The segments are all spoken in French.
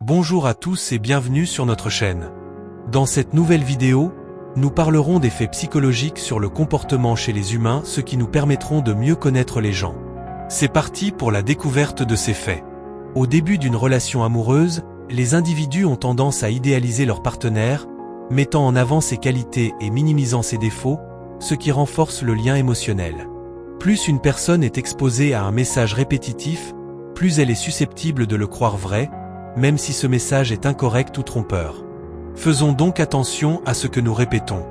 Bonjour à tous et bienvenue sur notre chaîne. Dans cette nouvelle vidéo, nous parlerons des faits psychologiques sur le comportement chez les humains, ce qui nous permettront de mieux connaître les gens. C'est parti pour la découverte de ces faits. Au début d'une relation amoureuse, les individus ont tendance à idéaliser leur partenaire, mettant en avant ses qualités et minimisant ses défauts, ce qui renforce le lien émotionnel. Plus une personne est exposée à un message répétitif, plus elle est susceptible de le croire vrai, même si ce message est incorrect ou trompeur. Faisons donc attention à ce que nous répétons.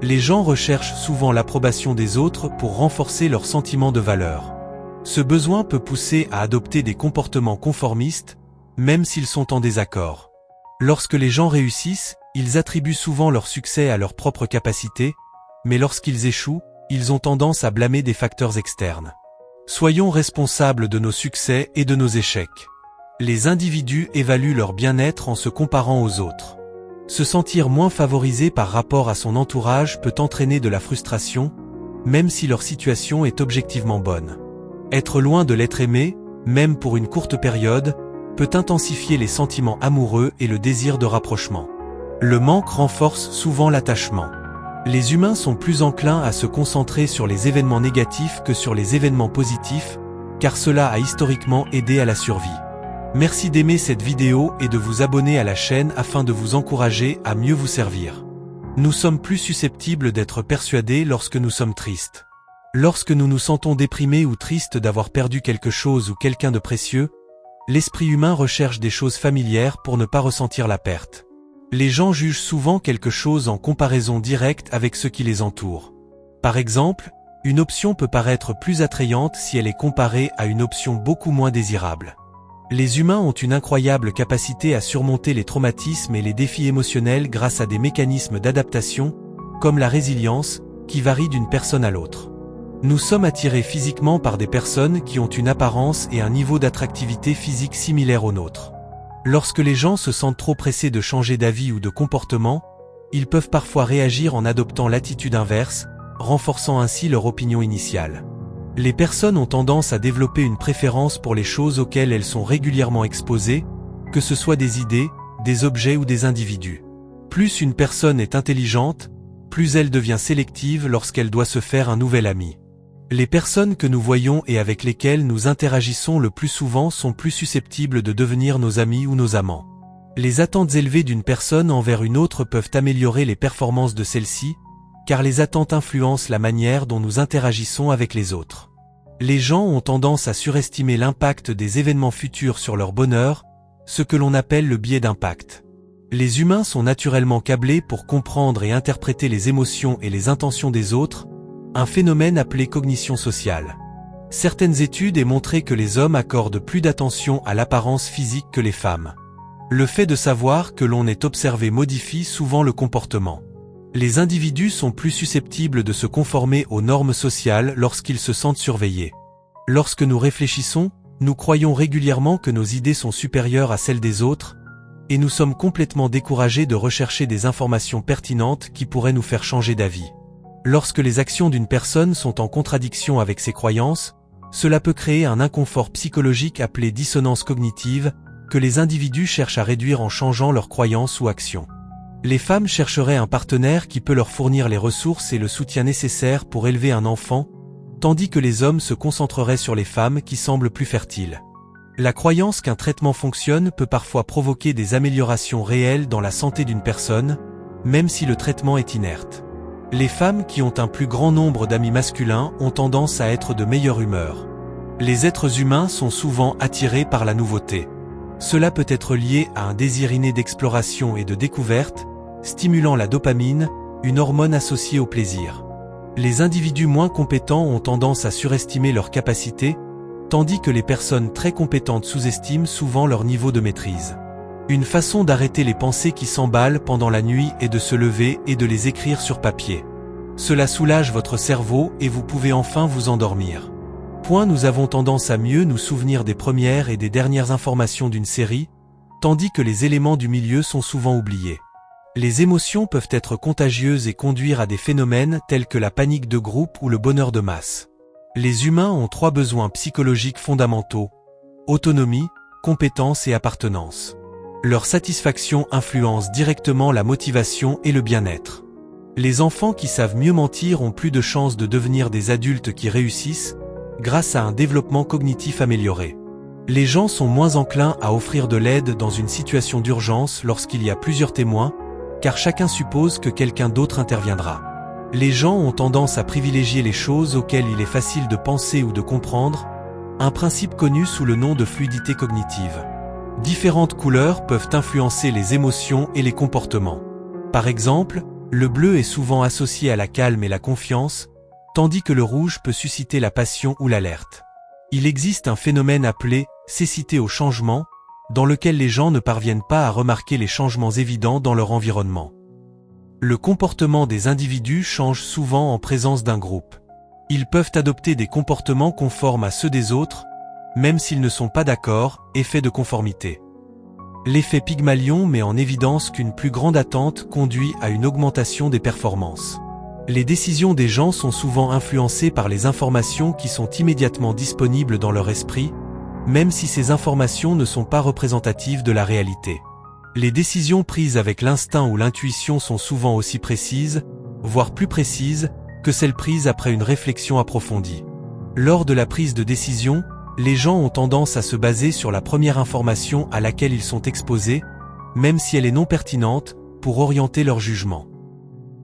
Les gens recherchent souvent l'approbation des autres pour renforcer leur sentiment de valeur. Ce besoin peut pousser à adopter des comportements conformistes, même s'ils sont en désaccord. Lorsque les gens réussissent, ils attribuent souvent leur succès à leurs propres capacités, mais lorsqu'ils échouent, ils ont tendance à blâmer des facteurs externes. Soyons responsables de nos succès et de nos échecs. Les individus évaluent leur bien-être en se comparant aux autres. Se sentir moins favorisé par rapport à son entourage peut entraîner de la frustration, même si leur situation est objectivement bonne. Être loin de l'être aimé, même pour une courte période, peut intensifier les sentiments amoureux et le désir de rapprochement. Le manque renforce souvent l'attachement. Les humains sont plus enclins à se concentrer sur les événements négatifs que sur les événements positifs, car cela a historiquement aidé à la survie. Merci d'aimer cette vidéo et de vous abonner à la chaîne afin de vous encourager à mieux vous servir. Nous sommes plus susceptibles d'être persuadés lorsque nous sommes tristes. Lorsque nous nous sentons déprimés ou tristes d'avoir perdu quelque chose ou quelqu'un de précieux, l'esprit humain recherche des choses familières pour ne pas ressentir la perte. Les gens jugent souvent quelque chose en comparaison directe avec ce qui les entoure. Par exemple, une option peut paraître plus attrayante si elle est comparée à une option beaucoup moins désirable. Les humains ont une incroyable capacité à surmonter les traumatismes et les défis émotionnels grâce à des mécanismes d'adaptation, comme la résilience, qui varie d'une personne à l'autre. Nous sommes attirés physiquement par des personnes qui ont une apparence et un niveau d'attractivité physique similaire au nôtre. Lorsque les gens se sentent trop pressés de changer d'avis ou de comportement, ils peuvent parfois réagir en adoptant l'attitude inverse, renforçant ainsi leur opinion initiale. Les personnes ont tendance à développer une préférence pour les choses auxquelles elles sont régulièrement exposées, que ce soit des idées, des objets ou des individus. Plus une personne est intelligente, plus elle devient sélective lorsqu'elle doit se faire un nouvel ami. Les personnes que nous voyons et avec lesquelles nous interagissons le plus souvent sont plus susceptibles de devenir nos amis ou nos amants. Les attentes élevées d'une personne envers une autre peuvent améliorer les performances de celle-ci, car les attentes influencent la manière dont nous interagissons avec les autres. Les gens ont tendance à surestimer l'impact des événements futurs sur leur bonheur, ce que l'on appelle le biais d'impact. Les humains sont naturellement câblés pour comprendre et interpréter les émotions et les intentions des autres, un phénomène appelé cognition sociale. Certaines études ont montré que les hommes accordent plus d'attention à l'apparence physique que les femmes. Le fait de savoir que l'on est observé modifie souvent le comportement. Les individus sont plus susceptibles de se conformer aux normes sociales lorsqu'ils se sentent surveillés. Lorsque nous réfléchissons, nous croyons régulièrement que nos idées sont supérieures à celles des autres, et nous sommes complètement découragés de rechercher des informations pertinentes qui pourraient nous faire changer d'avis. Lorsque les actions d'une personne sont en contradiction avec ses croyances, cela peut créer un inconfort psychologique appelé dissonance cognitive, que les individus cherchent à réduire en changeant leurs croyances ou actions. Les femmes chercheraient un partenaire qui peut leur fournir les ressources et le soutien nécessaires pour élever un enfant, tandis que les hommes se concentreraient sur les femmes qui semblent plus fertiles. La croyance qu'un traitement fonctionne peut parfois provoquer des améliorations réelles dans la santé d'une personne, même si le traitement est inerte. Les femmes qui ont un plus grand nombre d'amis masculins ont tendance à être de meilleure humeur. Les êtres humains sont souvent attirés par la nouveauté. Cela peut être lié à un désir inné d'exploration et de découverte, stimulant la dopamine, une hormone associée au plaisir. Les individus moins compétents ont tendance à surestimer leurs capacités, tandis que les personnes très compétentes sous-estiment souvent leur niveau de maîtrise. Une façon d'arrêter les pensées qui s'emballent pendant la nuit est de se lever et de les écrire sur papier. Cela soulage votre cerveau et vous pouvez enfin vous endormir. Nous avons tendance à mieux nous souvenir des premières et des dernières informations d'une série, tandis que les éléments du milieu sont souvent oubliés. Les émotions peuvent être contagieuses et conduire à des phénomènes tels que la panique de groupe ou le bonheur de masse. Les humains ont 3 besoins psychologiques fondamentaux: autonomie, compétence et appartenance. Leur satisfaction influence directement la motivation et le bien-être. Les enfants qui savent mieux mentir ont plus de chances de devenir des adultes qui réussissent, grâce à un développement cognitif amélioré. Les gens sont moins enclins à offrir de l'aide dans une situation d'urgence lorsqu'il y a plusieurs témoins, car chacun suppose que quelqu'un d'autre interviendra. Les gens ont tendance à privilégier les choses auxquelles il est facile de penser ou de comprendre, un principe connu sous le nom de fluidité cognitive. Différentes couleurs peuvent influencer les émotions et les comportements. Par exemple, le bleu est souvent associé à la calme et la confiance, tandis que le rouge peut susciter la passion ou l'alerte. Il existe un phénomène appelé « cécité au changement », dans lequel les gens ne parviennent pas à remarquer les changements évidents dans leur environnement. Le comportement des individus change souvent en présence d'un groupe. Ils peuvent adopter des comportements conformes à ceux des autres, même s'ils ne sont pas d'accord, effet de conformité. L'effet Pygmalion met en évidence qu'une plus grande attente conduit à une augmentation des performances. Les décisions des gens sont souvent influencées par les informations qui sont immédiatement disponibles dans leur esprit, même si ces informations ne sont pas représentatives de la réalité. Les décisions prises avec l'instinct ou l'intuition sont souvent aussi précises, voire plus précises, que celles prises après une réflexion approfondie. Lors de la prise de décision, les gens ont tendance à se baser sur la première information à laquelle ils sont exposés, même si elle est non pertinente, pour orienter leur jugement.